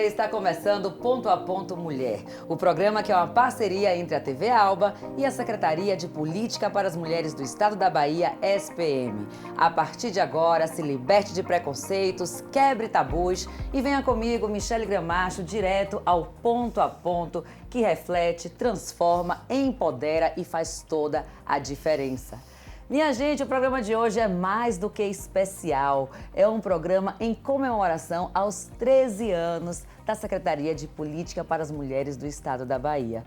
você, está começando Ponto a Ponto Mulher, o programa que é uma parceria entre a TV Alba e a Secretaria de Política para as Mulheres do Estado da Bahia, SPM. A partir de agora, se liberte de preconceitos, quebre tabus e venha comigo, Michele Gramacho, direto ao ponto a ponto, que reflete, transforma, empodera e faz toda a diferença. Minha gente, o programa de hoje é mais do que especial. É um programa em comemoração aos 13 anos da Secretaria de Política para as Mulheres do Estado da Bahia.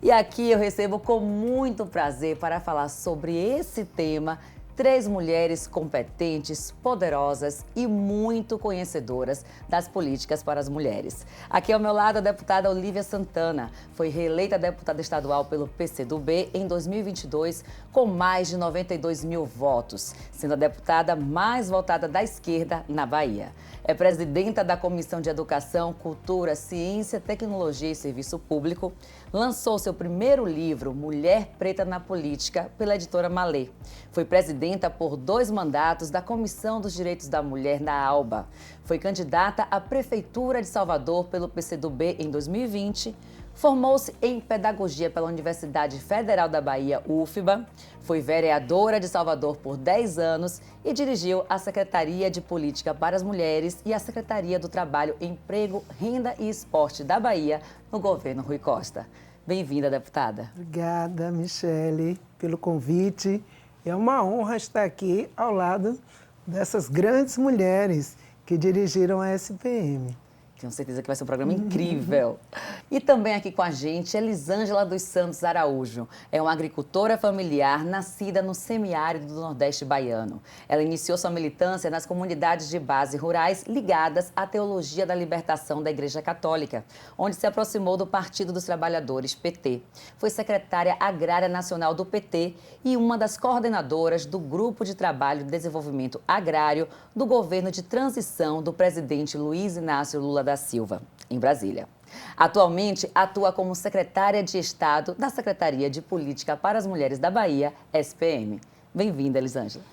E aqui eu recebo com muito prazer para falar sobre esse tema 3 mulheres competentes, poderosas e muito conhecedoras das políticas para as mulheres. Aqui ao meu lado a deputada Olívia Santana. Foi reeleita deputada estadual pelo PCdoB em 2022 com mais de 92 mil votos, sendo a deputada mais votada da esquerda na Bahia. É presidenta da Comissão de Educação, Cultura, Ciência, Tecnologia e Serviço Público. Lançou seu primeiro livro, Mulher Preta na Política, pela editora Malê. Foi presidenta por 2 mandatos da Comissão dos Direitos da Mulher na ALBA. Foi candidata à Prefeitura de Salvador pelo PCdoB em 2020. Formou-se em Pedagogia pela Universidade Federal da Bahia, UFBA. Foi vereadora de Salvador por 10 anos e dirigiu a Secretaria de Política para as Mulheres e a Secretaria do Trabalho, Emprego, Renda e Esporte da Bahia no governo Rui Costa. Bem-vinda, deputada. Obrigada, Michele, pelo convite. É uma honra estar aqui ao lado dessas grandes mulheres que dirigiram a SPM. Tenho certeza que vai ser um programa incrível. E também aqui com a gente, Elisângela dos Santos Araújo. É uma agricultora familiar nascida no semiárido do Nordeste baiano. Ela iniciou sua militância nas comunidades de base rurais ligadas à teologia da libertação da Igreja Católica, onde se aproximou do Partido dos Trabalhadores, PT. Foi secretária agrária nacional do PT e uma das coordenadoras do Grupo de Trabalho de Desenvolvimento Agrário do governo de transição do presidente Luiz Inácio Lula da Silva, em Brasília. Atualmente, atua como secretária de Estado da Secretaria de Política para as Mulheres da Bahia, SPM. Bem-vinda, Elisângela.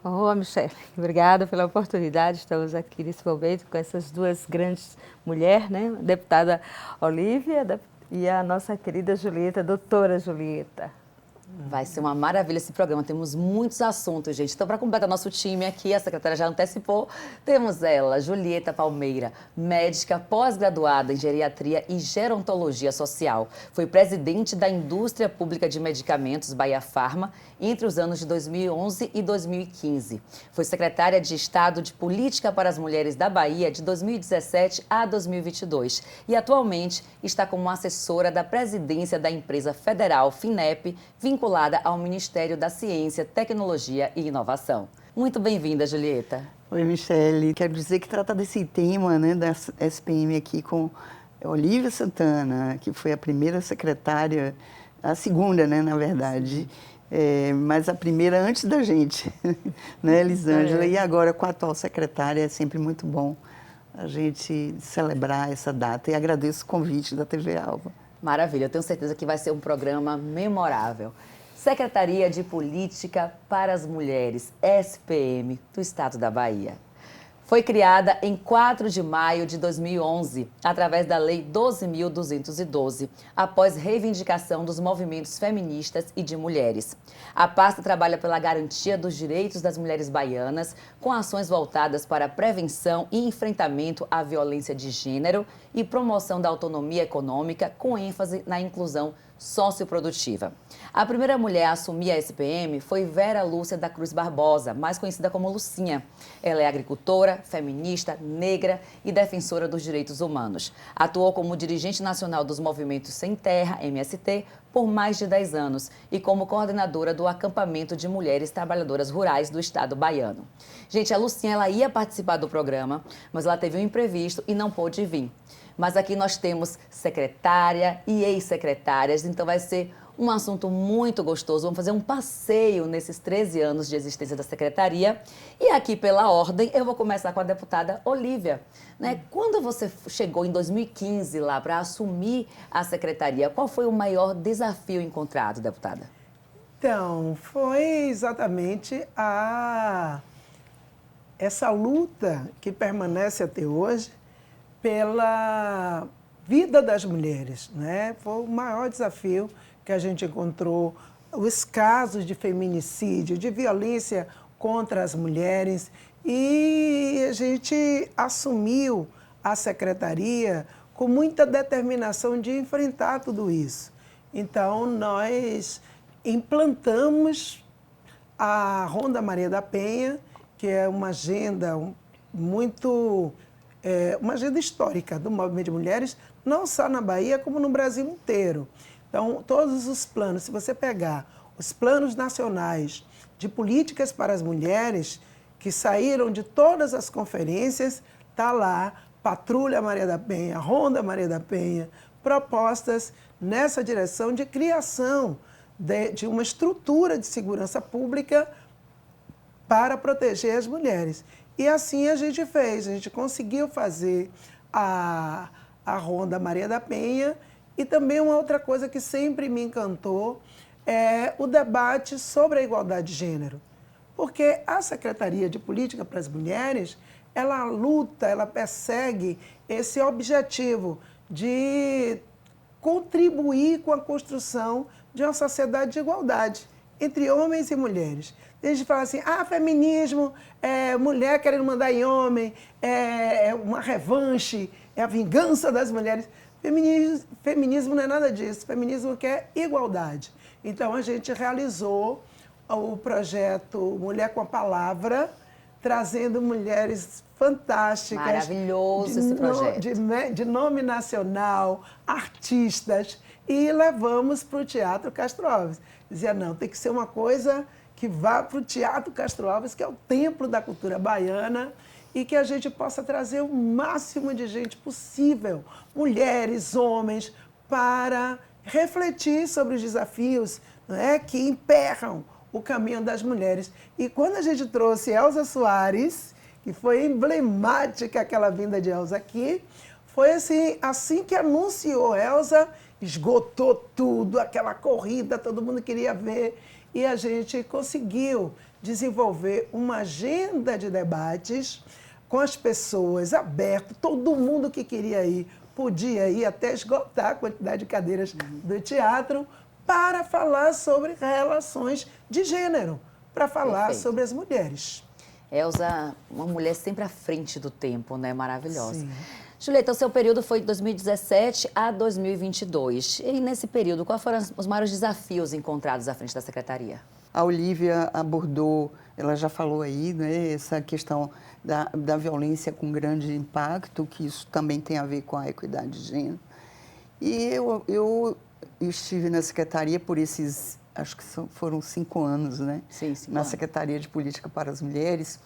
Ô, Michele, obrigada pela oportunidade. Estamos aqui nesse momento com essas 2 grandes mulheres, né? A deputada Olívia e a nossa querida Julieta, doutora Julieta. Vai ser uma maravilha esse programa, temos muitos assuntos, gente. Então, para completar nosso time aqui, a secretária já antecipou, temos ela, Julieta Palmeira, médica pós-graduada em geriatria e gerontologia social. Foi presidente da Indústria Pública de Medicamentos, Bahia Farma, entre os anos de 2011 e 2015. Foi secretária de Estado de Política para as Mulheres da Bahia de 2017 a 2022 e atualmente está como assessora da presidência da empresa federal FINEP, vinculada ao Ministério da Ciência, Tecnologia e Inovação. Muito bem-vinda, Julieta. Oi, Michele. Quero dizer que trata desse tema, né, da SPM aqui com Olívia Santana, que foi a primeira secretária, a segunda, né, na verdade, mas a primeira antes da gente, né, Elisângela? E agora com a atual secretária, é sempre muito bom a gente celebrar essa data. E agradeço o convite da TV Alba. Maravilha, eu tenho certeza que vai ser um programa memorável. Secretaria de Política para as Mulheres, SPM, do Estado da Bahia. Foi criada em 4 de maio de 2011, através da Lei 12.212, após reivindicação dos movimentos feministas e de mulheres. A pasta trabalha pela garantia dos direitos das mulheres baianas, com ações voltadas para a prevenção e enfrentamento à violência de gênero e promoção da autonomia econômica, com ênfase na inclusão socioprodutiva. A primeira mulher a assumir a SPM foi Vera Lúcia da Cruz Barbosa, mais conhecida como Lucinha. Ela é agricultora, feminista, negra e defensora dos direitos humanos. Atuou como dirigente nacional dos Movimentos Sem Terra, MST, por mais de 10 anos e como coordenadora do acampamento de mulheres trabalhadoras rurais do estado baiano. Gente, a Lucinha ela ia participar do programa, mas ela teve um imprevisto e não pôde vir. Mas aqui nós temos secretária e ex-secretárias, então vai ser um assunto muito gostoso. Vamos fazer um passeio nesses 13 anos de existência da secretaria. E aqui, pela ordem, eu vou começar com a deputada Olívia. Né? Quando você chegou em 2015 lá para assumir a secretaria, qual foi o maior desafio encontrado, deputada? Então, foi exatamente essa luta que permanece até hoje pela vida das mulheres, né? Foi o maior desafio que a gente encontrou, os casos de feminicídio, de violência contra as mulheres, e a gente assumiu a secretaria com muita determinação de enfrentar tudo isso. Então, nós implantamos a Ronda Maria da Penha, que é uma agenda uma agenda histórica do movimento de mulheres, não só na Bahia, como no Brasil inteiro. Então, todos os planos, se você pegar os planos nacionais de políticas para as mulheres, que saíram de todas as conferências, está lá, Patrulha Maria da Penha, Ronda Maria da Penha, propostas nessa direção de criação de uma estrutura de segurança pública para proteger as mulheres. E assim a gente fez, a gente conseguiu fazer a Ronda Maria da Penha, e também uma outra coisa que sempre me encantou é o debate sobre a igualdade de gênero. Porque a Secretaria de Política para as Mulheres, ela luta, ela persegue esse objetivo de contribuir com a construção de uma sociedade de igualdade entre homens e mulheres. A gente fala assim, feminismo, mulher querendo mandar em homem, é uma revanche, é a vingança das mulheres. Feminismo não é nada disso, feminismo quer igualdade. Então, a gente realizou o projeto Mulher com a Palavra, trazendo mulheres fantásticas. Maravilhoso esse projeto. De nome nacional, artistas, e levamos para o Teatro Castro Alves. Dizia, não, tem que ser uma coisa que vá para o Teatro Castro Alves, que é o templo da cultura baiana, e que a gente possa trazer o máximo de gente possível, mulheres, homens, para refletir sobre os desafios, não é, que emperram o caminho das mulheres. E quando a gente trouxe Elza Soares, que foi emblemática aquela vinda de Elza aqui, foi assim que anunciou Elza, esgotou tudo, aquela corrida, todo mundo queria ver, e a gente conseguiu desenvolver uma agenda de debates com as pessoas, aberto, todo mundo que queria ir podia ir até esgotar a quantidade de cadeiras do teatro, para falar sobre relações de gênero, para falar Perfeito. sobre as mulheres. Elza, uma mulher sempre à frente do tempo, né? Maravilhosa. Sim. Julieta, o seu período foi de 2017 a 2022. E nesse período, quais foram os maiores desafios encontrados à frente da secretaria? A Olívia abordou, ela já falou aí, né, essa questão da violência com grande impacto, que isso também tem a ver com a equidade de gênero. E eu estive na secretaria por esses, acho que foram 5 anos, né? Sim, 5 na anos. Secretaria de Política para as Mulheres,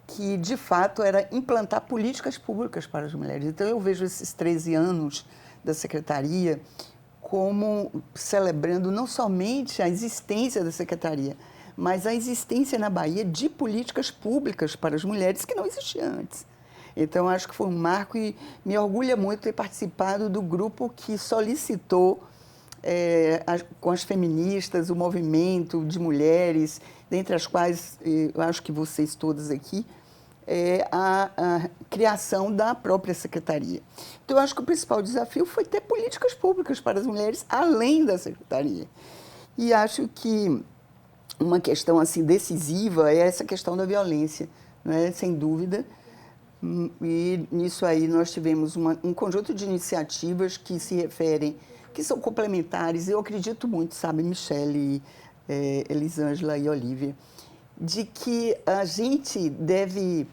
que de fato era implantar políticas públicas para as mulheres. Então eu vejo esses 13 anos da secretaria como celebrando não somente a existência da secretaria, mas a existência na Bahia de políticas públicas para as mulheres que não existia antes. Então, acho que foi um marco e me orgulha muito ter participado do grupo que solicitou, com as feministas, o movimento de mulheres, dentre as quais, eu acho que vocês todas aqui, a criação da própria secretaria. Então, eu acho que o principal desafio foi ter políticas públicas para as mulheres, além da secretaria. E acho que uma questão assim decisiva é essa questão da violência, né? Sem dúvida. E nisso aí nós tivemos um conjunto de iniciativas que se referem, que são complementares, eu acredito muito, sabe, Michele, Elisângela e Olívia, de que a gente deve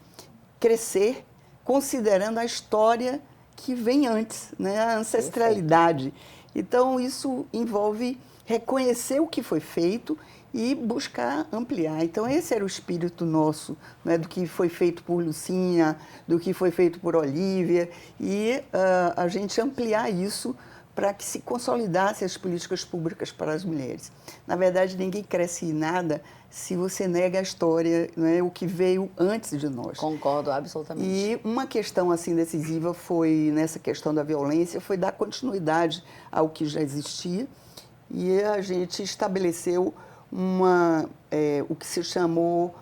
crescer considerando a história que vem antes, né? A ancestralidade. Então, isso envolve reconhecer o que foi feito e buscar ampliar. Então, esse era o espírito nosso, né, do que foi feito por Lucinha, do que foi feito por Olívia, e a gente ampliar isso para que se consolidasse as políticas públicas para as mulheres. Na verdade, ninguém cresce em nada se você nega a história, né, o que veio antes de nós. Concordo absolutamente. E uma questão assim decisiva foi, nessa questão da violência, foi dar continuidade ao que já existia, e a gente estabeleceu o que se chamou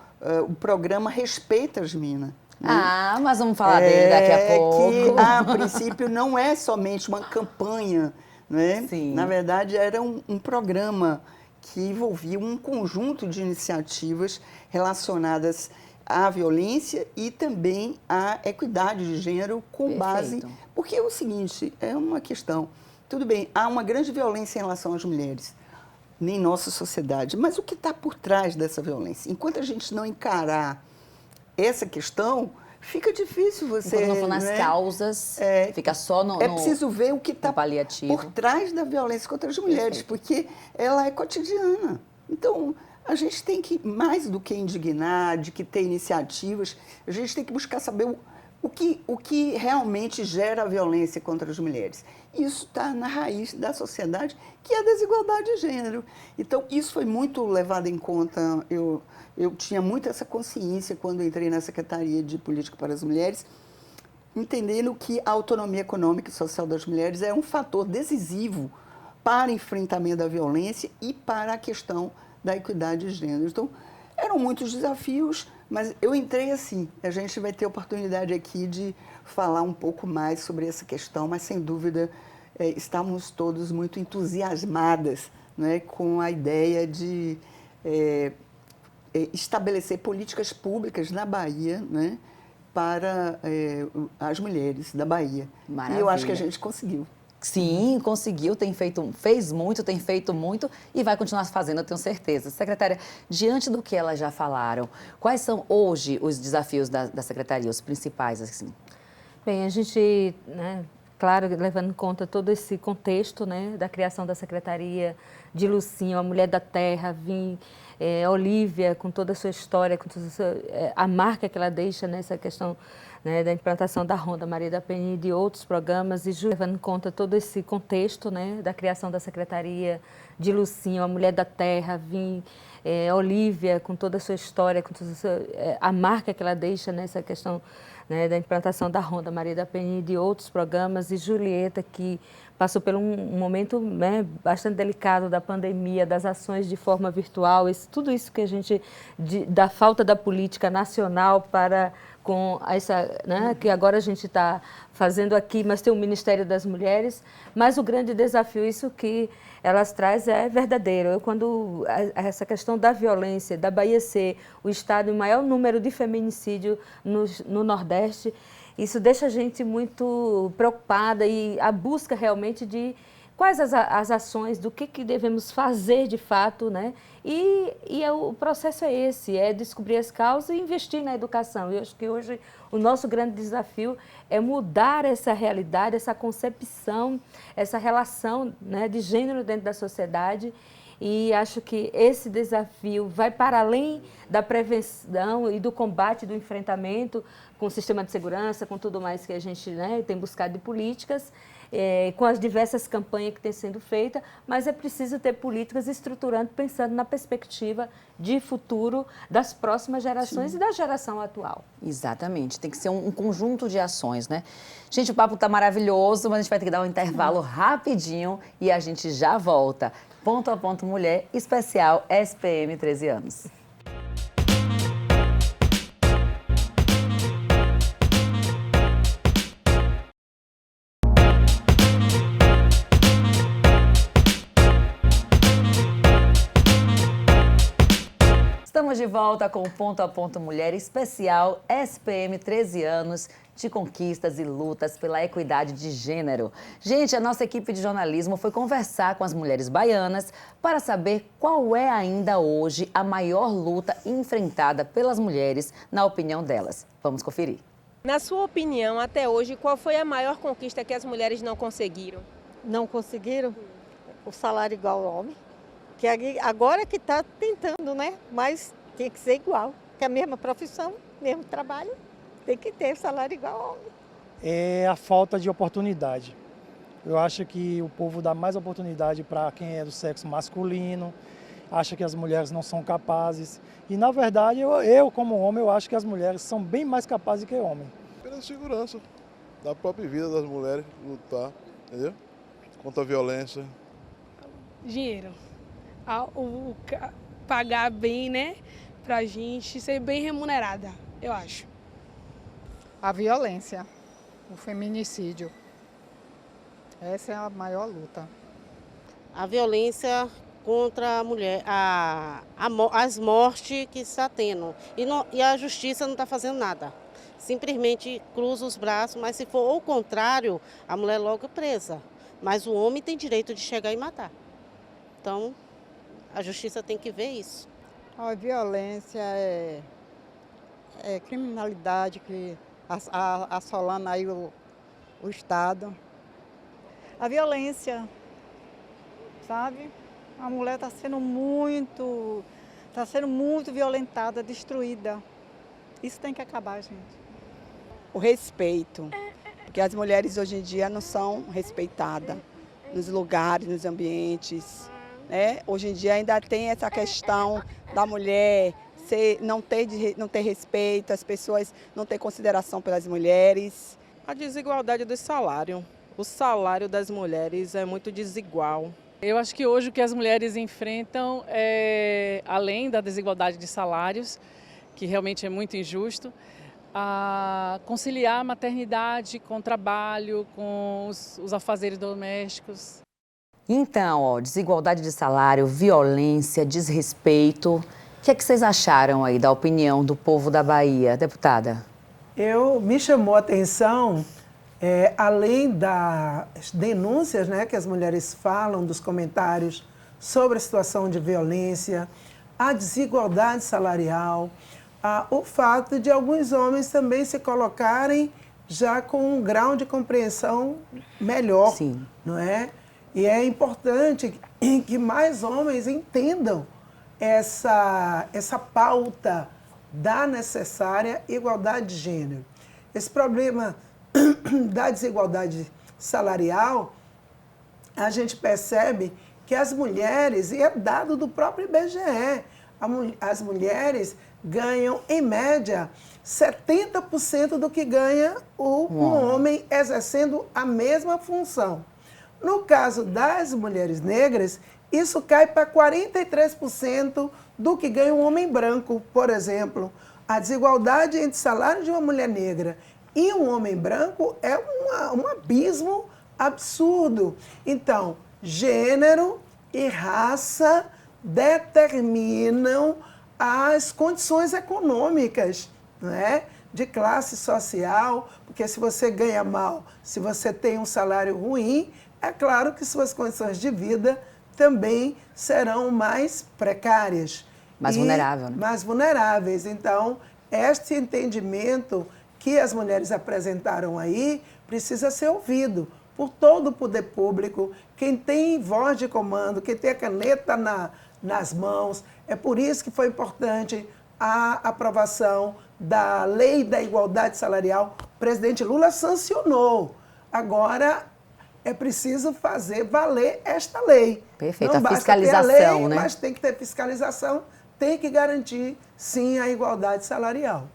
o programa Respeita as Minas. Ah, mas vamos falar dele daqui a pouco. Que, a princípio, não é somente uma campanha, né? Sim. Na verdade, era um programa que envolvia um conjunto de iniciativas relacionadas à violência e também à equidade de gênero com base... Porque é o seguinte, é uma questão... Tudo bem, há uma grande violência em relação às mulheres em nossa sociedade, mas o que está por trás dessa violência? Enquanto a gente não encarar essa questão, fica difícil você... Enquanto não for nas causas, fica só no preciso ver o que está por trás da violência contra as mulheres, porque ela é cotidiana. Então, a gente tem que, mais do que indignar, de que ter iniciativas, a gente tem que buscar saber o que realmente gera a violência contra as mulheres. Isso está na raiz da sociedade, que é a desigualdade de gênero. Então, isso foi muito levado em conta. Eu tinha muito essa consciência quando entrei na Secretaria de Política para as Mulheres, entendendo que a autonomia econômica e social das mulheres é um fator decisivo para o enfrentamento da violência e para a questão da equidade de gênero. Então, eram muitos desafios, mas eu entrei assim. A gente vai ter oportunidade aqui de falar um pouco mais sobre essa questão, mas, sem dúvida, estamos todos muito entusiasmadas, né, com a ideia de estabelecer políticas públicas na Bahia, né, para as mulheres da Bahia. Maravilha. E eu acho que a gente conseguiu. Sim, conseguiu, fez muito, tem feito muito e vai continuar fazendo, eu tenho certeza. Secretária, diante do que elas já falaram, quais são hoje os desafios da Secretaria, os principais, assim? Bem, a gente, né, claro, levando em conta todo esse contexto, né, da criação da Secretaria, de Lucinha, a mulher da terra, Olívia, com toda a sua história, com toda a marca que ela deixa nessa questão, né, da implantação da Ronda Maria da Penha e de outros programas, e levando em conta todo esse contexto, né, da criação da Secretaria, de Lucinha, a mulher da terra, Olívia, com toda a sua história, com toda a marca que ela deixa nessa questão, né, da implantação da Ronda Maria da Penha e de outros programas, e Julieta, que passou por um momento, né, bastante delicado da pandemia, das ações de forma virtual, tudo isso que a gente, da falta da política nacional para com essa, né, que agora a gente está fazendo aqui, mas tem o Ministério das Mulheres, mas o grande desafio, isso que elas trazem é verdadeiro. Quando essa questão da violência, da Bahia ser o estado em maior número de feminicídio no Nordeste, isso deixa a gente muito preocupada e a busca realmente de quais as ações, do que devemos fazer de fato, né? O processo é esse, é descobrir as causas e investir na educação. Eu acho que hoje o nosso grande desafio é mudar essa realidade, essa concepção, essa relação, né, de gênero dentro da sociedade. E acho que esse desafio vai para além da prevenção e do combate, do enfrentamento com o sistema de segurança, com tudo mais que a gente, né, tem buscado de políticas, com as diversas campanhas que têm sendo feitas, mas é preciso ter políticas estruturantes pensando na perspectiva de futuro das próximas gerações. Sim. E da geração atual. Exatamente, tem que ser um conjunto de ações, né? Gente, o papo está maravilhoso, mas a gente vai ter que dar um intervalo rapidinho e a gente já volta. Ponto a Ponto Mulher, especial SPM 13 anos. Estamos de volta com o Ponto a Ponto Mulher, especial SPM 13 anos de conquistas e lutas pela equidade de gênero. Gente, a nossa equipe de jornalismo foi conversar com as mulheres baianas para saber qual é ainda hoje a maior luta enfrentada pelas mulheres, na opinião delas. Vamos conferir. Na sua opinião, até hoje, qual foi a maior conquista que as mulheres não conseguiram? Não conseguiram? O salário igual ao homem. Que agora que está tentando, né? Mas tem que ser igual. Que é a mesma profissão, mesmo trabalho, tem que ter salário igual ao homem. É a falta de oportunidade. Eu acho que o povo dá mais oportunidade para quem é do sexo masculino, acha que as mulheres não são capazes. E, na verdade, eu como homem, eu acho que as mulheres são bem mais capazes que o homem. Pela segurança da própria vida das mulheres, lutar, entendeu? Contra a violência. Dinheiro. Pagar bem, né? Pra gente ser bem remunerada, eu acho. A violência, o feminicídio. Essa é a maior luta. A violência contra a mulher, as mortes que está tendo. E a justiça não está fazendo nada. Simplesmente cruza os braços, mas se for o contrário, a mulher logo é presa. Mas o homem tem direito de chegar e matar. Então, a justiça tem que ver isso. A violência é criminalidade que assolando aí o Estado. A violência, sabe? A mulher está sendo muito violentada, destruída. Isso tem que acabar, gente. O respeito, porque as mulheres hoje em dia não são respeitadas nos lugares, nos ambientes, né? Hoje em dia ainda tem essa questão da mulher não ter respeito, as pessoas não ter consideração pelas mulheres. A desigualdade do salário. O salário das mulheres é muito desigual. Eu acho que hoje o que as mulheres enfrentam é, além da desigualdade de salários, que realmente é muito injusto, a conciliar a maternidade com o trabalho, com os afazeres domésticos. Então, desigualdade de salário, violência, desrespeito. O que é que vocês acharam aí da opinião do povo da Bahia, deputada? Me chamou a atenção, além das denúncias, né, que as mulheres falam, dos comentários sobre a situação de violência, a desigualdade salarial, o fato de alguns homens também se colocarem já com um grau de compreensão melhor, Sim. Não é? E é importante que mais homens entendam essa pauta da necessária igualdade de gênero. Esse problema da desigualdade salarial, a gente percebe que as mulheres, e é dado do próprio IBGE, as mulheres ganham, em média, 70% do que ganha um homem exercendo a mesma função. No caso das mulheres negras, isso cai para 43% do que ganha um homem branco, por exemplo. A desigualdade entre o salário de uma mulher negra e um homem branco é um abismo absurdo. Então, gênero e raça determinam as condições econômicas, né, de classe social, porque se você ganha mal, se você tem um salário ruim, é claro que suas condições de vida também serão mais precárias. Mais vulnerável, né? Mais vulneráveis. Então, este entendimento que as mulheres apresentaram aí precisa ser ouvido por todo o poder público, quem tem voz de comando, quem tem a caneta nas mãos. É por isso que foi importante a aprovação da Lei da Igualdade Salarial. O presidente Lula sancionou. Agora é preciso fazer valer esta lei. Perfeito, Não a fiscalização, basta ter a lei, né? Mas tem que ter fiscalização, tem que garantir, sim, a igualdade salarial.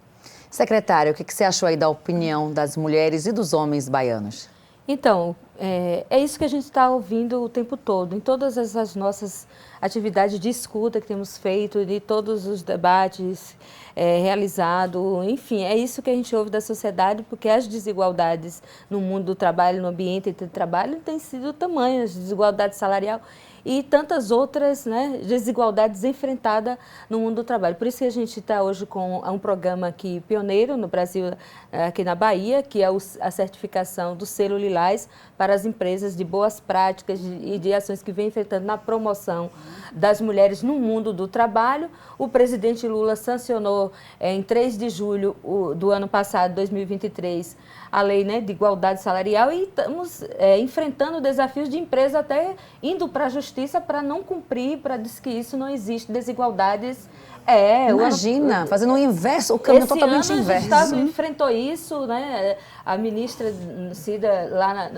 Secretária, o que você achou aí da opinião das mulheres e dos homens baianos? Então, é isso que a gente está ouvindo o tempo todo, em todas as nossas atividades de escuta que temos feito, de todos os debates realizados, enfim, é isso que a gente ouve da sociedade, porque as desigualdades no mundo do trabalho, no ambiente de trabalho, têm sido tamanhas, desigualdade salarial e tantas outras, né, desigualdades enfrentadas no mundo do trabalho. Por isso que a gente está hoje com um programa aqui pioneiro no Brasil, aqui na Bahia, que é a certificação do selo Lilás para as empresas de boas práticas e de ações que vem enfrentando na promoção das mulheres no mundo do trabalho. O presidente Lula sancionou em 3 de julho do ano passado, 2023, a lei, né, de igualdade salarial e estamos enfrentando desafios de empresa até indo para a justiça para não cumprir, para dizer que isso não existe, desigualdades. Imagina, fazendo o inverso, o caminho totalmente inverso. A gente enfrentou isso, né? A ministra Cida lá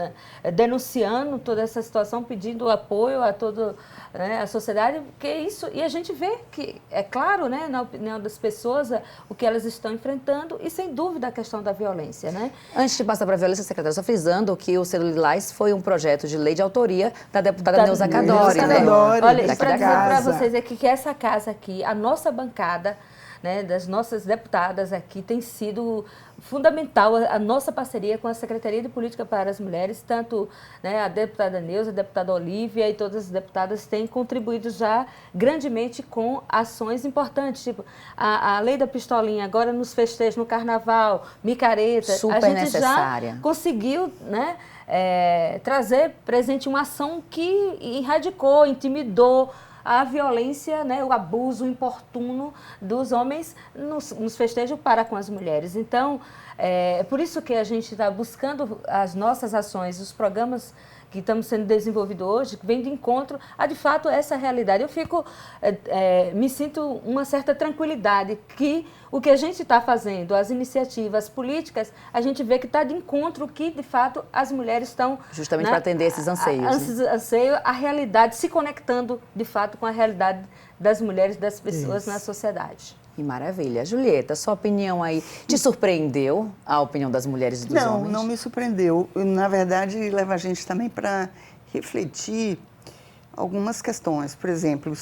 denunciando toda essa situação, pedindo apoio a toda, né, a sociedade, porque isso, e a gente vê que, é claro, né, na opinião das pessoas, o que elas estão enfrentando e, sem dúvida, a questão da violência, né? Antes de passar para a violência, secretária, só frisando que o Selo Lilás foi um projeto de lei de autoria da deputada Neuza Cadori, né? Olha, para dizer para vocês é que essa casa aqui, a nossa bancada, né, das nossas deputadas aqui tem sido fundamental a nossa parceria com a Secretaria de Política para as Mulheres, tanto, né, a deputada Neuza, a deputada Olívia e todas as deputadas têm contribuído já grandemente com ações importantes, tipo a lei da pistolinha, agora nos festejos, no carnaval, micareta, super a gente necessária. já conseguiu, né, trazer presente uma ação que erradicou, intimidou a violência, né, o abuso importuno dos homens nos festejos para com as mulheres. Então, é por isso que a gente está buscando as nossas ações, os programas que estamos sendo desenvolvidos hoje, que vem de encontro a, de fato, essa realidade. Eu me sinto uma certa tranquilidade que o que a gente está fazendo, as iniciativas políticas, a gente vê que está de encontro que, de fato, as mulheres estão... Justamente, né, para atender esses anseios. A realidade, se conectando, de fato, com a realidade das mulheres, das pessoas na sociedade. Que maravilha. Julieta, sua opinião aí, te surpreendeu a opinião das mulheres e dos homens? Não, não me surpreendeu. Na verdade, leva a gente também para refletir algumas questões. Por exemplo,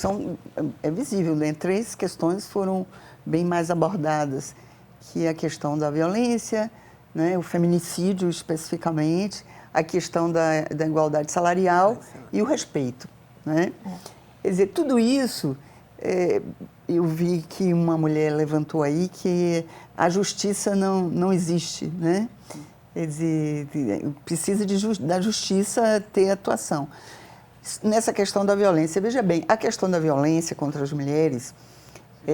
é visível, né? 3 questões foram bem mais abordadas, que é a questão da violência, né? O feminicídio especificamente, a questão da igualdade salarial e o respeito, né? Quer dizer, tudo isso, eu vi que uma mulher levantou aí que a justiça não existe, né? Quer dizer, precisa da justiça ter atuação. Nessa questão da violência, veja bem, a questão da violência contra as mulheres,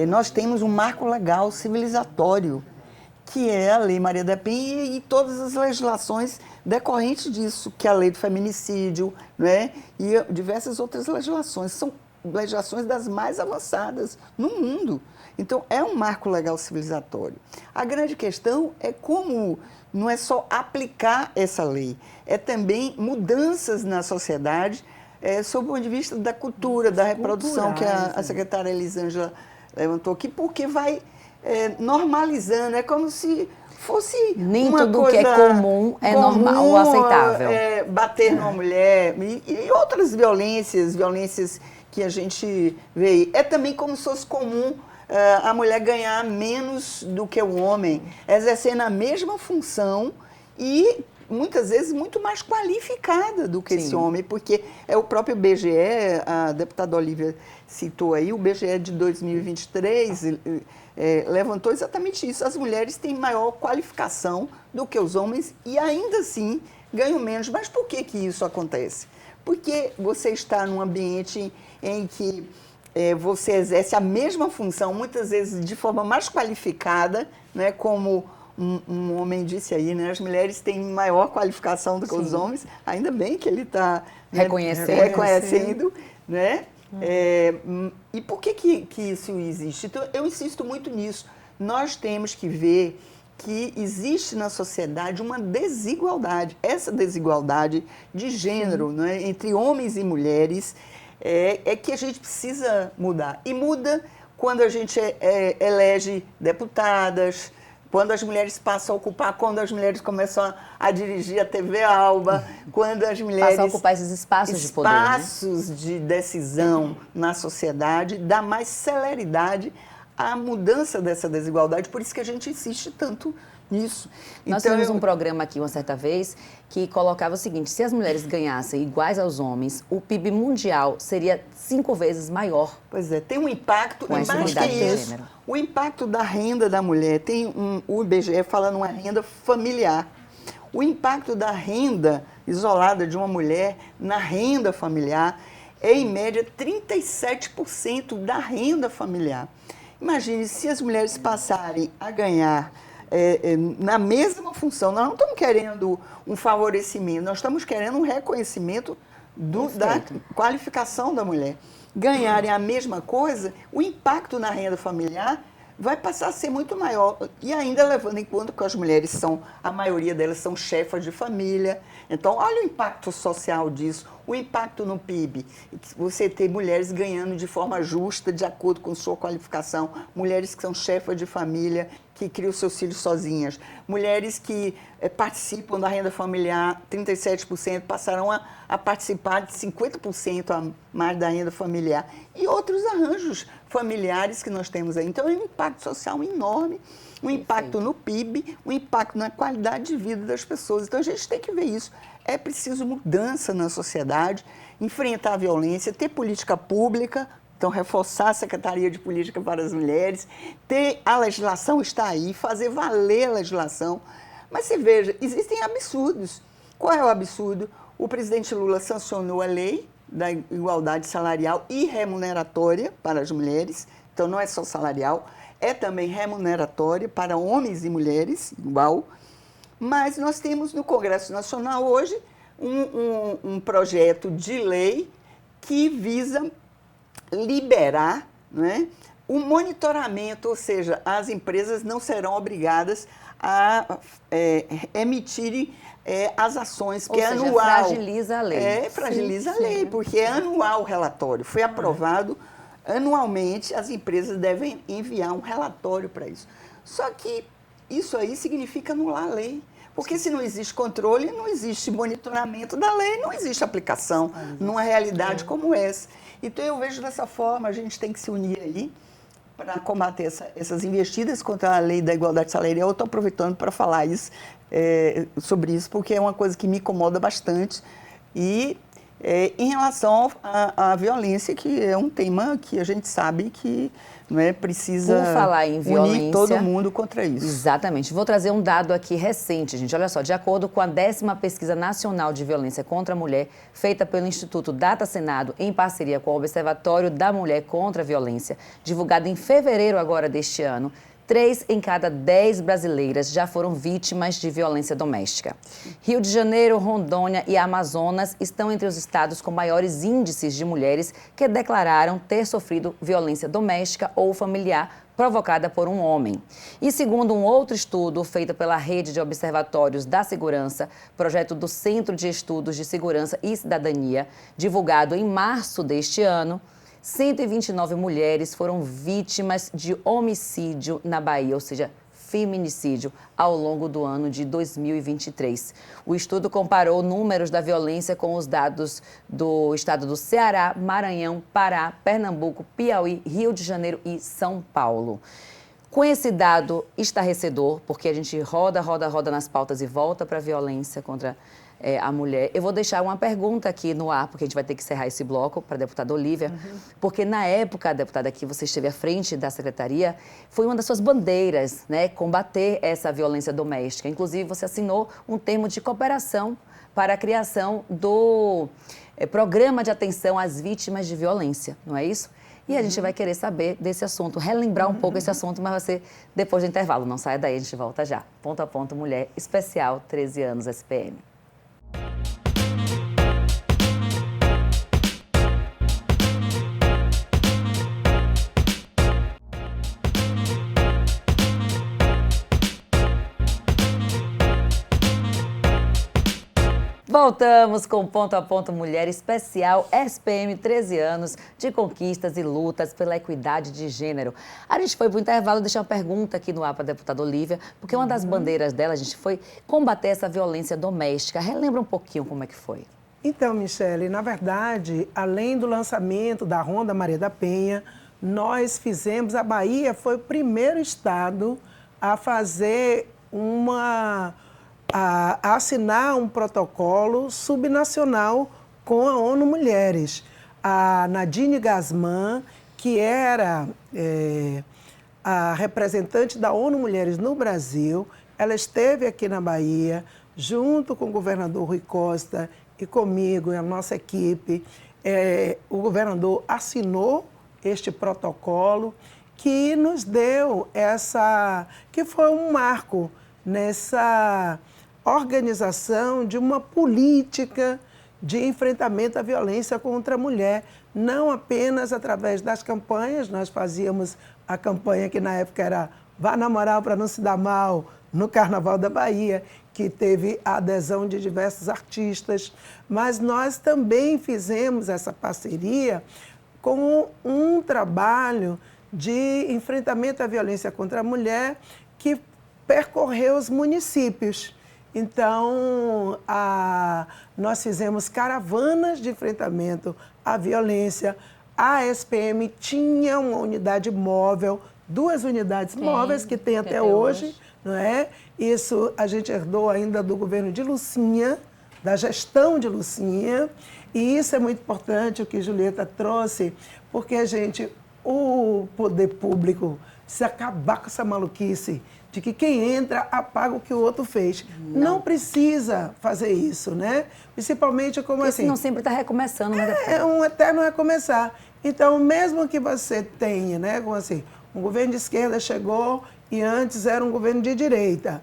nós temos um marco legal civilizatório, que é a Lei Maria da Penha e todas as legislações decorrentes disso, que é a Lei do Feminicídio, né? E diversas outras legislações. São legislações das mais avançadas no mundo. Então, é um marco legal civilizatório. A grande questão é como não é só aplicar essa lei, é também mudanças na sociedade, sob o ponto de vista da cultura, da reprodução, que a secretária Elisângela levantou aqui, porque vai normalizando, é como se fosse nem uma tudo coisa que é comum é normal ou aceitável. Bater numa mulher e outras violências que a gente vê aí. É também como se fosse comum a mulher ganhar menos do que o homem, exercendo a mesma função e muitas vezes muito mais qualificada do que esse homem, porque é o próprio IBGE, a deputada Olívia citou aí, o IBGE de 2023 levantou exatamente isso. As mulheres têm maior qualificação do que os homens e ainda assim ganham menos. Mas por que isso acontece? Porque você está num ambiente em que você exerce a mesma função, muitas vezes de forma mais qualificada, né, como um homem disse aí, né, as mulheres têm maior qualificação do que os homens, ainda bem que ele está reconhecendo, né? E por que isso existe? Então, eu insisto muito nisso. Nós temos que ver que existe na sociedade uma desigualdade. Essa desigualdade de gênero, né, entre homens e mulheres é que a gente precisa mudar. E muda quando a gente elege deputadas, quando as mulheres passam a ocupar, quando as mulheres começam a dirigir a TV Alba, quando as mulheres... Passam a ocupar esses espaços de poder, né? Espaços de decisão na sociedade, dá mais celeridade à mudança dessa desigualdade. Por isso que a gente insiste tanto nisso. Nós tivemos um programa aqui, uma certa vez, que colocava o seguinte: se as mulheres ganhassem iguais aos homens, o PIB mundial seria 5 vezes maior. Pois é, tem um impacto, e mais que isso, o impacto da renda da mulher. Tem o IBGE falando uma renda familiar. O impacto da renda isolada de uma mulher na renda familiar é, em média, 37% da renda familiar. Imagine se as mulheres passarem a ganhar na mesma função. Nós não estamos querendo um favorecimento, nós estamos querendo um reconhecimento da qualificação da mulher. Ganharem a mesma coisa, o impacto na renda familiar vai passar a ser muito maior. E ainda levando em conta que as mulheres a maioria delas são chefas de família. Então, olha o impacto social disso, o impacto no PIB. Você ter mulheres ganhando de forma justa, de acordo com sua qualificação, mulheres que são chefas de família, que criam seus filhos sozinhas, mulheres que participam da renda familiar, 37%, passarão a participar de 50% a mais da renda familiar. E outros arranjos familiares que nós temos aí. Então, é um impacto social enorme, um impacto no PIB, um impacto na qualidade de vida das pessoas. Então, a gente tem que ver isso. É preciso mudança na sociedade, enfrentar a violência, ter política pública, então reforçar a Secretaria de Política para as Mulheres, ter a legislação está aí, fazer valer a legislação. Mas você veja, existem absurdos. Qual é o absurdo? O presidente Lula sancionou a lei da igualdade salarial e remuneratória para as mulheres, então não é só salarial, é também remuneratória para homens e mulheres, igual. Mas nós temos no Congresso Nacional hoje um projeto de lei que visa liberar, né, o monitoramento, ou seja, as empresas não serão obrigadas a emitirem as ações, que é anual. Fragiliza a lei. Fragiliza a lei, porque é anual o relatório. Foi aprovado anualmente, as empresas devem enviar um relatório para isso. Só que isso aí significa anular a lei. Porque se não existe controle, não existe monitoramento da lei, não existe aplicação numa realidade como essa. Então, eu vejo dessa forma, a gente tem que se unir aí para combater essas investidas contra a lei da igualdade salarial. Eu estou aproveitando para falar sobre isso, porque é uma coisa que me incomoda bastante. E em relação à violência, que é um tema que a gente sabe que precisa unir todo mundo contra isso. Exatamente. Vou trazer um dado aqui recente, gente. Olha só, de acordo com a 10ª Pesquisa Nacional de Violência contra a Mulher, feita pelo Instituto Data Senado, em parceria com o Observatório da Mulher contra a Violência, divulgada em fevereiro agora deste ano, 3 em cada 10 brasileiras já foram vítimas de violência doméstica. Rio de Janeiro, Rondônia e Amazonas estão entre os estados com maiores índices de mulheres que declararam ter sofrido violência doméstica ou familiar provocada por um homem. E segundo um outro estudo feito pela Rede de Observatórios da Segurança, projeto do Centro de Estudos de Segurança e Cidadania, divulgado em março deste ano, 129 mulheres foram vítimas de homicídio na Bahia, ou seja, feminicídio, ao longo do ano de 2023. O estudo comparou números da violência com os dados do estado do Ceará, Maranhão, Pará, Pernambuco, Piauí, Rio de Janeiro e São Paulo. Com esse dado estarrecedor, porque a gente roda nas pautas e volta para a violência contra a mulher, eu vou deixar uma pergunta aqui no ar, porque a gente vai ter que encerrar esse bloco para a deputada Olívia, porque na época, deputada, que você esteve à frente da secretaria, foi uma das suas bandeiras, né, combater essa violência doméstica. Inclusive, você assinou um termo de cooperação para a criação do Programa de Atenção às Vítimas de Violência, não é isso? E a gente vai querer saber desse assunto, relembrar um pouco esse assunto, mas vai ser depois do intervalo. Não saia daí, a gente volta já. Ponto a Ponto Mulher, especial 13 anos SPM. Voltamos com Ponto a Ponto Mulher, especial SPM 13 anos de conquistas e lutas pela equidade de gênero. A gente foi para o intervalo deixar uma pergunta aqui no ar para a deputada Olívia, porque uma das bandeiras dela, a gente foi combater essa violência doméstica. Relembra um pouquinho como é que foi. Então, Michele, na verdade, além do lançamento da Ronda Maria da Penha, nós fizemos, a Bahia foi o primeiro estado a fazer a assinar um protocolo subnacional com a ONU Mulheres. A Nadine Gasman, que era a representante da ONU Mulheres no Brasil, ela esteve aqui na Bahia, junto com o governador Rui Costa e comigo e a nossa equipe. O governador assinou este protocolo que nos deu que foi um marco nessa organização de uma política de enfrentamento à violência contra a mulher, não apenas através das campanhas. Nós fazíamos a campanha que na época era Vá na Moral para não se dar mal, no Carnaval da Bahia, que teve a adesão de diversos artistas, mas nós também fizemos essa parceria com um trabalho de enfrentamento à violência contra a mulher que percorreu os municípios. Então, nós fizemos caravanas de enfrentamento à violência, A SPM tinha uma unidade móvel, 2 unidades móveis que tem até hoje, não é? Isso a gente herdou ainda do governo de Lucinha, da gestão de Lucinha, e isso é muito importante o que Julieta trouxe, porque o poder público precisa acabar com essa maluquice de que quem entra apaga o que o outro fez. Não precisa fazer isso, né? Principalmente como porque assim... senão sempre está recomeçando, né? É um eterno recomeçar. Então, mesmo que você tenha, né, como assim, um governo de esquerda chegou e antes era um governo de direita.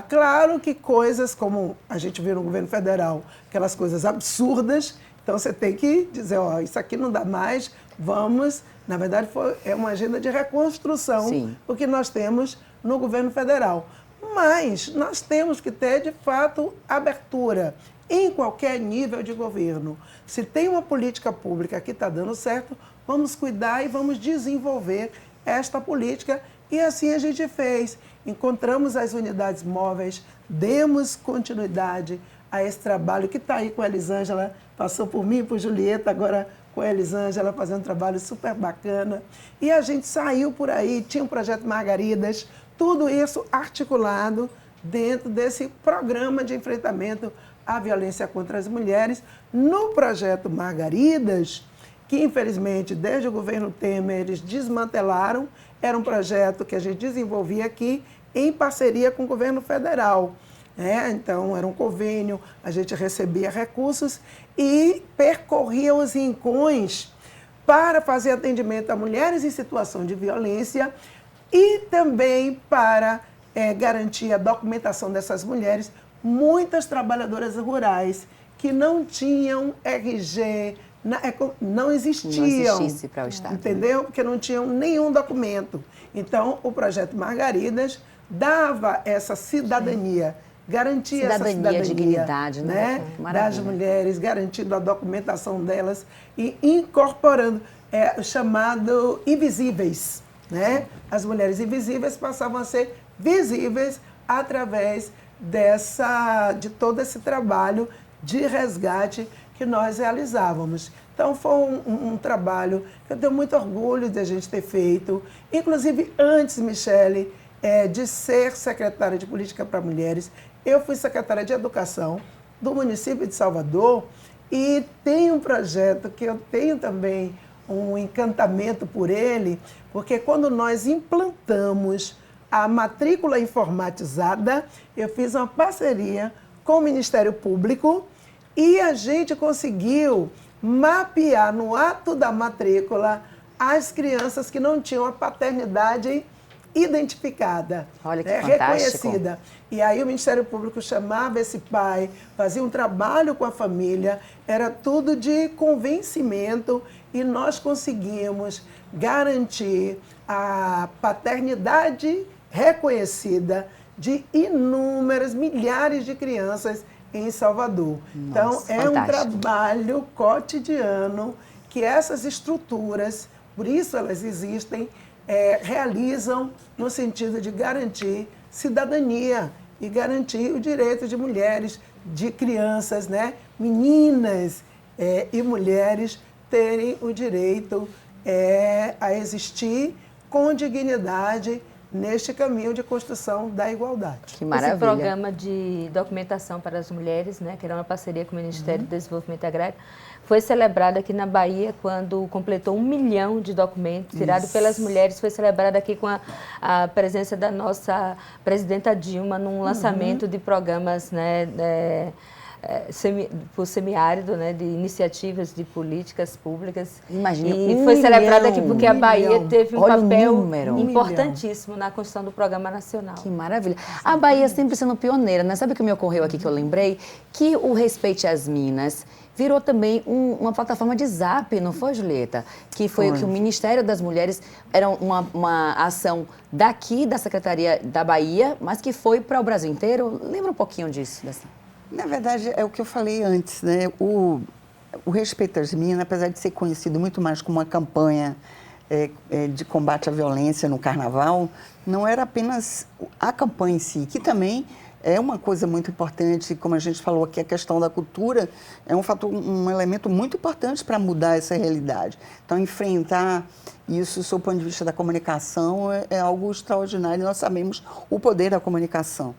Claro que coisas como a gente viu no governo federal, aquelas coisas absurdas, então você tem que dizer, ó, isso aqui não dá mais, vamos... Na verdade, é uma agenda de reconstrução, Sim, o que nós temos no governo federal. Mas nós temos que ter, de fato, abertura em qualquer nível de governo. Se tem uma política pública que está dando certo, vamos cuidar e vamos desenvolver esta política. E assim a gente fez. Encontramos as unidades móveis, demos continuidade a esse trabalho que está aí com a Elisângela, passou por mim e por Julieta, agora com a Elisângela fazendo um trabalho super bacana. E a gente saiu por aí, tinha um projeto Margaridas, tudo isso articulado dentro desse programa de enfrentamento à violência contra as mulheres. No projeto Margaridas, que infelizmente desde o governo Temer eles desmantelaram, era um projeto que a gente desenvolvia aqui em parceria com o governo federal. Então, era um convênio, a gente recebia recursos e percorria os rincões para fazer atendimento a mulheres em situação de violência e também para garantir a documentação dessas mulheres, muitas trabalhadoras rurais que não tinham RG, não existiam. Não existisse para o Estado. Entendeu? Porque não tinham nenhum documento. Então, o projeto Margaridas dava essa cidadania, garantia essa cidadania, dignidade, né? Das mulheres, garantindo a documentação delas e incorporando o chamado invisíveis, né? As mulheres invisíveis passavam a ser visíveis através de todo esse trabalho de resgate que nós realizávamos. Então, foi um trabalho que eu tenho muito orgulho de a gente ter feito. Inclusive, antes, Michele, de ser secretária de Política para Mulheres, eu fui secretária de Educação do município de Salvador e tem um projeto que eu tenho também um encantamento por ele, porque quando nós implantamos a matrícula informatizada, eu fiz uma parceria com o Ministério Público e a gente conseguiu mapear no ato da matrícula as crianças que não tinham a paternidade identificada, olha que reconhecida. E aí o Ministério Público chamava esse pai, fazia um trabalho com a família, era tudo de convencimento e nós conseguimos garantir a paternidade reconhecida de inúmeras, milhares de crianças em Salvador. Então, é um trabalho cotidiano que essas estruturas, por isso elas existem, realizam no sentido de garantir cidadania e garantir o direito de mulheres, de crianças, né? Meninas e mulheres terem o direito a existir com dignidade neste caminho de construção da igualdade. Que maravilha. Esse programa de documentação para as mulheres, né, que era uma parceria com o Ministério do Desenvolvimento Agrário, foi celebrado aqui na Bahia quando completou 1 milhão de documentos tirados pelas mulheres. Foi celebrado aqui com a presença da nossa presidenta Dilma num lançamento de programas, né, por semiárido, né, de iniciativas de políticas públicas. Imagina, e foi celebrado aqui porque a Bahia teve um papel número. importantíssimo na construção do Programa Nacional. Que maravilha. A Bahia sempre sendo pioneira, né? Sabe o que me ocorreu aqui, que eu lembrei? Que o Respeite as Minas virou também uma plataforma de zap, não foi, Julieta? Que foi que o Ministério das Mulheres era uma ação daqui, da Secretaria da Bahia, mas que foi para o Brasil inteiro. Lembra um pouquinho disso? Na verdade, é o que eu falei antes, né? O Respeito às Minas, apesar de ser conhecido muito mais como uma campanha de combate à violência no Carnaval, não era apenas a campanha em si, que também é uma coisa muito importante, como a gente falou aqui, a questão da cultura é um elemento muito importante para mudar essa realidade. Então, enfrentar isso, sob o ponto de vista da comunicação, é algo extraordinário. Nós sabemos o poder da comunicação.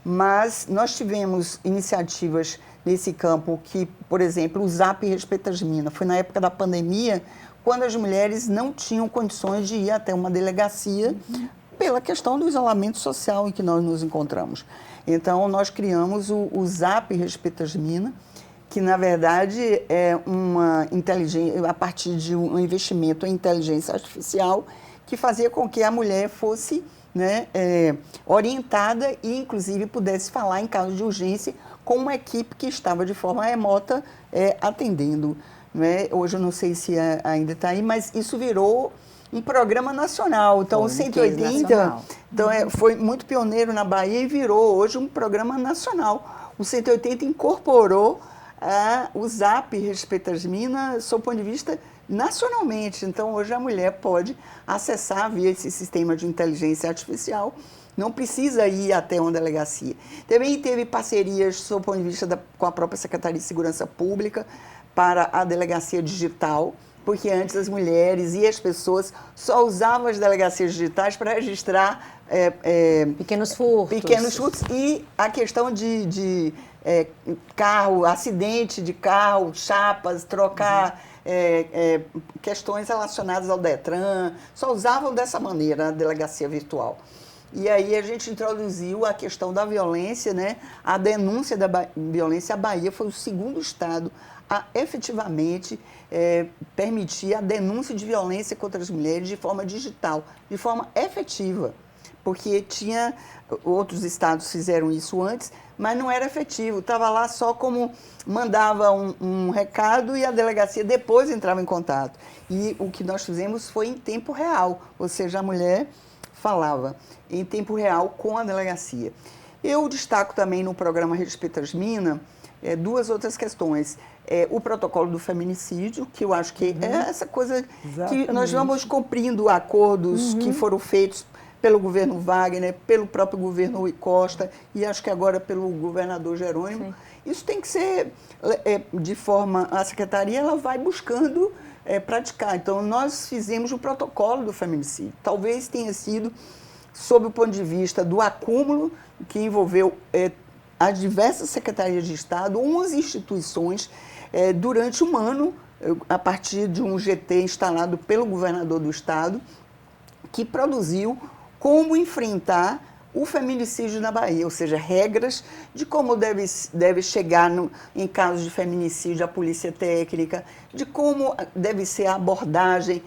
Mas nós tivemos iniciativas nesse campo que, por exemplo, o Zap Respeita as Minas. Foi na época da pandemia, quando as mulheres não tinham condições de ir até uma delegacia pela questão do isolamento social em que nós nos encontramos. Então, nós criamos o Zap Respeita as Minas, que, na verdade, é uma inteligência, a partir de um investimento em inteligência artificial, que fazia com que a mulher fosse, né, orientada e, inclusive, pudesse falar em caso de urgência com uma equipe que estava de forma remota atendendo. Né? Hoje eu não sei se ainda está aí, mas isso virou um programa nacional. Então, o 180 foi muito pioneiro na Bahia e virou hoje um programa nacional. O 180 incorporou o Zap Respeita as Minas, sob o ponto de vista nacionalmente. Então, hoje a mulher pode acessar via esse sistema de inteligência artificial, não precisa ir até uma delegacia. Também teve parcerias, sob o ponto de vista com a própria Secretaria de Segurança Pública, para a delegacia digital, porque antes as mulheres e as pessoas só usavam as delegacias digitais para registrar pequenos furtos. E a questão de carro, acidente de carro, chapas, trocar questões relacionadas ao Detran, só usavam dessa maneira a delegacia virtual. E aí a gente introduziu a questão da violência, né? A denúncia da violência. A Bahia foi o segundo estado a efetivamente permitir a denúncia de violência contra as mulheres de forma digital, de forma efetiva. Porque outros estados fizeram isso antes, mas não era efetivo. Estava lá só como mandava um recado e a delegacia depois entrava em contato. E o que nós fizemos foi em tempo real, ou seja, a mulher falava em tempo real com a delegacia. Eu destaco também no programa Respeita as Minas duas outras questões. O protocolo do feminicídio, que eu acho que é essa coisa que nós vamos cumprindo acordos que foram feitos pelo governo Wagner, pelo próprio governo Rui Costa e acho que agora pelo governador Jerônimo. Sim. Isso tem que ser de forma... A secretaria ela vai buscando praticar. Então, nós fizemos o protocolo do feminicídio. Talvez tenha sido, sob o ponto de vista do acúmulo, que envolveu as diversas secretarias de Estado, 11 instituições, durante um ano, a partir de um GT instalado pelo governador do Estado, que produziu como enfrentar o feminicídio na Bahia, ou seja, regras de como deve chegar em casos de feminicídio a polícia técnica, de como deve ser a abordagem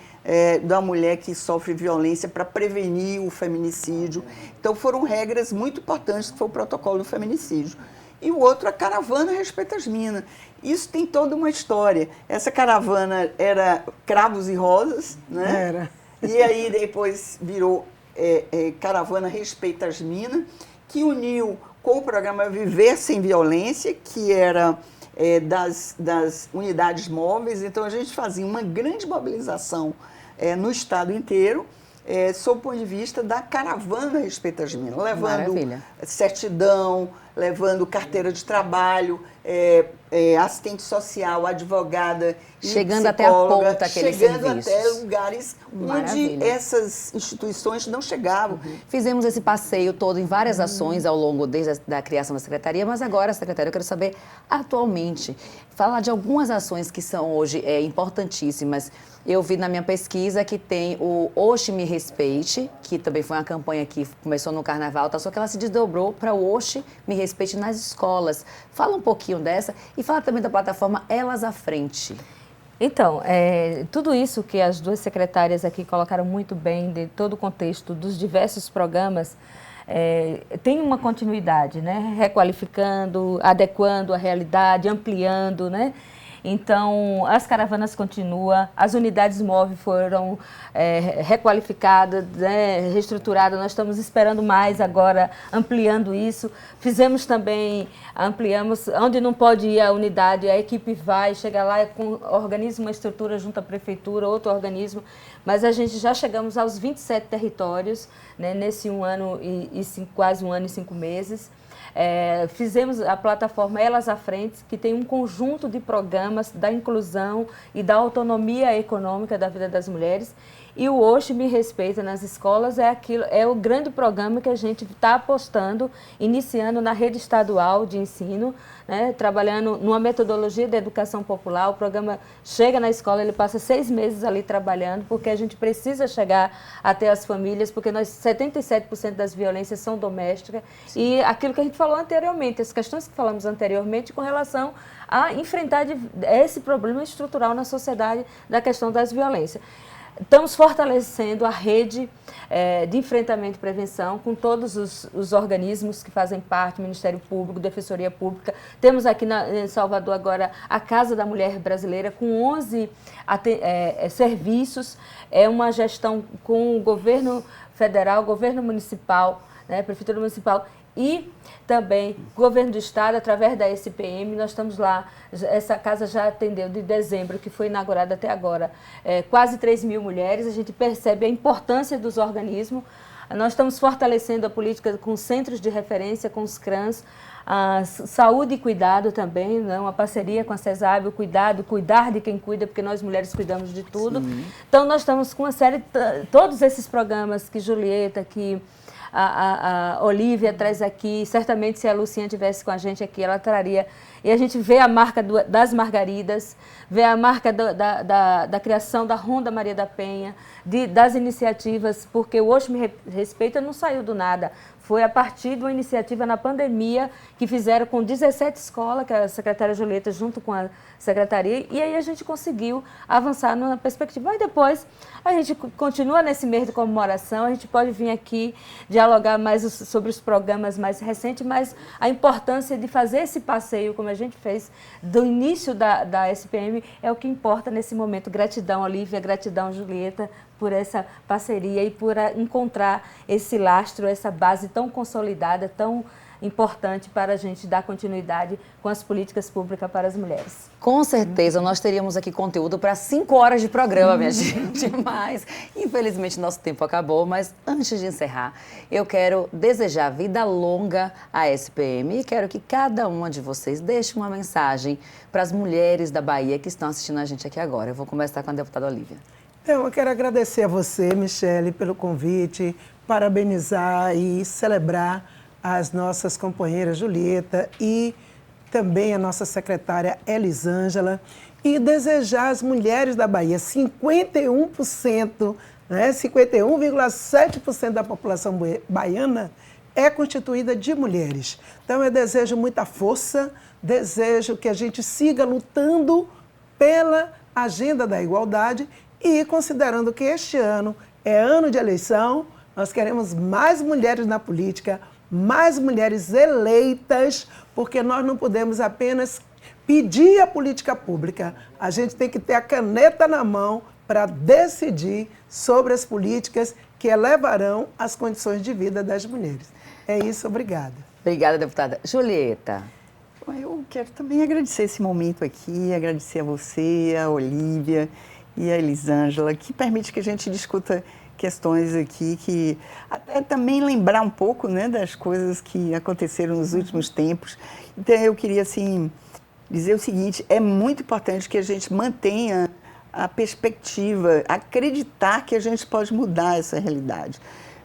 da mulher que sofre violência para prevenir o feminicídio. Então, foram regras muito importantes, que foi o protocolo do feminicídio. E o outro, a caravana Respeita as Minas. Isso tem toda uma história. Essa caravana era Cravos e Rosas, né? Era. E aí depois virou Caravana Respeita as Minas, que uniu com o programa Viver Sem Violência, que era das unidades móveis. Então, a gente fazia uma grande mobilização no estado inteiro, sob o ponto de vista da Caravana Respeita as Minas, levando certidão, levando carteira de trabalho, assistente social, advogada, chegando até a ponta aqueles chegando serviços. Até lugares onde essas instituições não chegavam. Fizemos esse passeio todo em várias ações ao longo desde a criação da secretaria, mas agora, secretária, eu quero saber atualmente, falar de algumas ações que são hoje importantíssimas. Eu vi na minha pesquisa que tem o Oxe Me Respeite, que também foi uma campanha que começou no Carnaval, só que ela se desdobrou para o Oxe Me Respeite nas escolas. Fala um pouquinho dessa e fala também da plataforma Elas à Frente. Então, tudo isso que as duas secretárias aqui colocaram muito bem, de todo o contexto dos diversos programas, tem uma continuidade, né? Requalificando, adequando a realidade, ampliando, né? Então, as caravanas continuam, as unidades móveis foram requalificadas, né, reestruturadas. Nós estamos esperando mais agora, ampliando isso. Fizemos também, ampliamos, onde não pode ir a unidade, a equipe vai, chega lá, organiza uma estrutura junto à prefeitura, outro organismo. Mas a gente já chegamos aos 27 territórios, né, nesse quase um ano e 5 meses. fizemos a plataforma Elas à Frente, que tem um conjunto de programas da inclusão e da autonomia econômica da vida das mulheres. E o Hoje Me Respeita nas escolas é o grande programa que a gente está apostando, iniciando na rede estadual de ensino, né, trabalhando numa metodologia de educação popular. O programa chega na escola, ele passa 6 meses ali trabalhando, porque a gente precisa chegar até as famílias, porque 77% das violências são domésticas. Sim. E aquilo que a gente falou anteriormente, as questões que falamos anteriormente com relação a enfrentar esse problema estrutural na sociedade da questão das violências. Estamos fortalecendo a rede de enfrentamento e prevenção com todos os organismos que fazem parte, Ministério Público, Defensoria Pública. Temos aqui em Salvador agora a Casa da Mulher Brasileira com 11 serviços. É uma gestão com o governo federal, governo municipal, né, Prefeitura Municipal e também governo do estado, através da SPM. Nós estamos lá, essa casa já atendeu de dezembro, que foi inaugurada até agora, quase 3.000 mulheres. A gente percebe a importância dos organismos. Nós estamos fortalecendo a política com centros de referência, com os CRANs, a saúde e cuidado também, né? Uma parceria com a CESAB, o cuidar de quem cuida, porque nós mulheres cuidamos de tudo. Sim. Então nós estamos com uma série, todos esses programas que Julieta, que a Olívia traz aqui, certamente se a Lucinha estivesse com a gente aqui, ela traria. E a gente vê a marca das margaridas, vê a marca da criação da Ronda Maria da Penha, das iniciativas, porque o Hoje Me Respeita não saiu do nada. Foi a partir de uma iniciativa na pandemia que fizeram com 17 escolas, que a secretária Julieta junto com a secretaria, e aí a gente conseguiu avançar numa perspectiva. Mas depois a gente continua nesse mês de comemoração, a gente pode vir aqui dialogar mais sobre os programas mais recentes, mas a importância de fazer esse passeio, como a gente fez do início da SPM, é o que importa nesse momento. Gratidão, Olívia, gratidão, Julieta, por essa parceria e por encontrar esse lastro, essa base tão consolidada, tão importante para a gente dar continuidade com as políticas públicas para as mulheres. Com certeza, nós teríamos aqui conteúdo para 5 horas de programa, minha gente, mas infelizmente nosso tempo acabou. Mas antes de encerrar, eu quero desejar vida longa à SPM e quero que cada uma de vocês deixe uma mensagem para as mulheres da Bahia que estão assistindo a gente aqui agora. Eu vou começar com a deputada Olívia. Então, eu quero agradecer a você, Michele, pelo convite, parabenizar e celebrar as nossas companheiras Julieta e também a nossa secretária Elisângela e desejar às mulheres da Bahia, 51%, né, 51,7% da população baiana é constituída de mulheres. Então, eu desejo muita força, desejo que a gente siga lutando pela agenda da igualdade e considerando que este ano é ano de eleição, nós queremos mais mulheres na política, mais mulheres eleitas, porque nós não podemos apenas pedir a política pública, a gente tem que ter a caneta na mão para decidir sobre as políticas que elevarão as condições de vida das mulheres. É isso, obrigada. Obrigada, deputada. Julieta. Eu quero também agradecer esse momento aqui, agradecer a você, a Olívia e a Elisângela, que permite que a gente discuta questões aqui, que até também lembrar um pouco, né, das coisas que aconteceram nos últimos tempos. Então, eu queria, assim, dizer o seguinte, é muito importante que a gente mantenha a perspectiva, acreditar que a gente pode mudar essa realidade.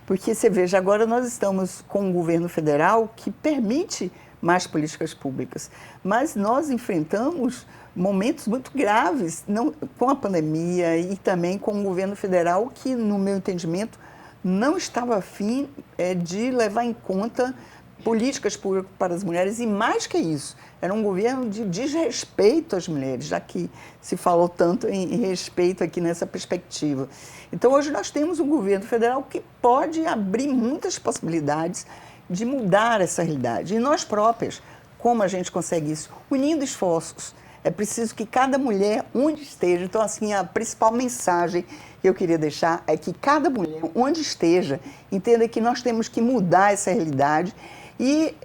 Porque, você veja, agora nós estamos com um governo federal que permite mais políticas públicas, mas nós enfrentamos momentos muito graves com a pandemia e também com o governo federal que, no meu entendimento, não estava afim de levar em conta políticas públicas para as mulheres e, mais que isso, era um governo de desrespeito às mulheres, já que se falou tanto em respeito aqui nessa perspectiva. Então, hoje nós temos um governo federal que pode abrir muitas possibilidades de mudar essa realidade. E nós próprias, como a gente consegue isso? Unindo esforços. É preciso que cada mulher, onde esteja, então assim, a principal mensagem que eu queria deixar é que cada mulher, onde esteja, entenda que nós temos que mudar essa realidade e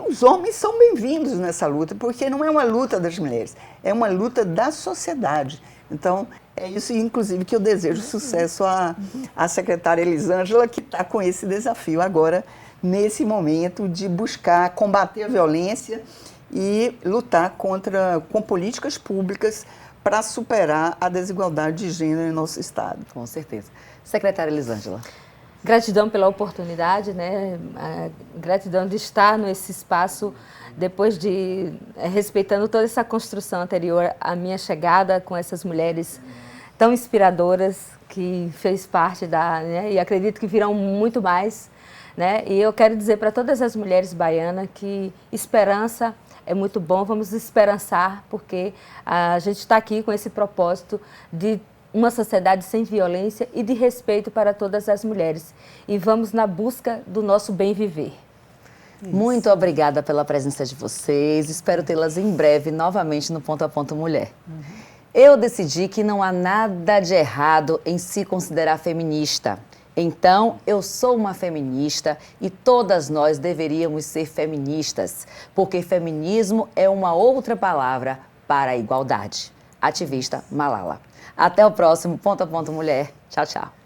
os homens são bem-vindos nessa luta, porque não é uma luta das mulheres, é uma luta da sociedade. Então, é isso, inclusive, que eu desejo sucesso à secretária Elisângela, que está com esse desafio agora nesse momento de buscar combater a violência e lutar com políticas públicas para superar a desigualdade de gênero em nosso Estado. Com certeza. Secretária Elisângela. Gratidão pela oportunidade, né? Gratidão de estar nesse espaço depois de respeitando toda essa construção anterior à minha chegada com essas mulheres tão inspiradoras que fez parte né? E acredito que virão muito mais, né? E eu quero dizer para todas as mulheres baianas que esperança é muito bom, vamos esperançar, porque a gente está aqui com esse propósito de uma sociedade sem violência e de respeito para todas as mulheres. E vamos na busca do nosso bem viver. Isso. Muito obrigada pela presença de vocês. Espero tê-las em breve novamente no Ponto a Ponto Mulher. Eu decidi que não há nada de errado em se considerar feminista. Então, eu sou uma feminista e todas nós deveríamos ser feministas, porque feminismo é uma outra palavra para a igualdade. Ativista Malala. Até o próximo Ponto a Ponto Mulher. Tchau, tchau.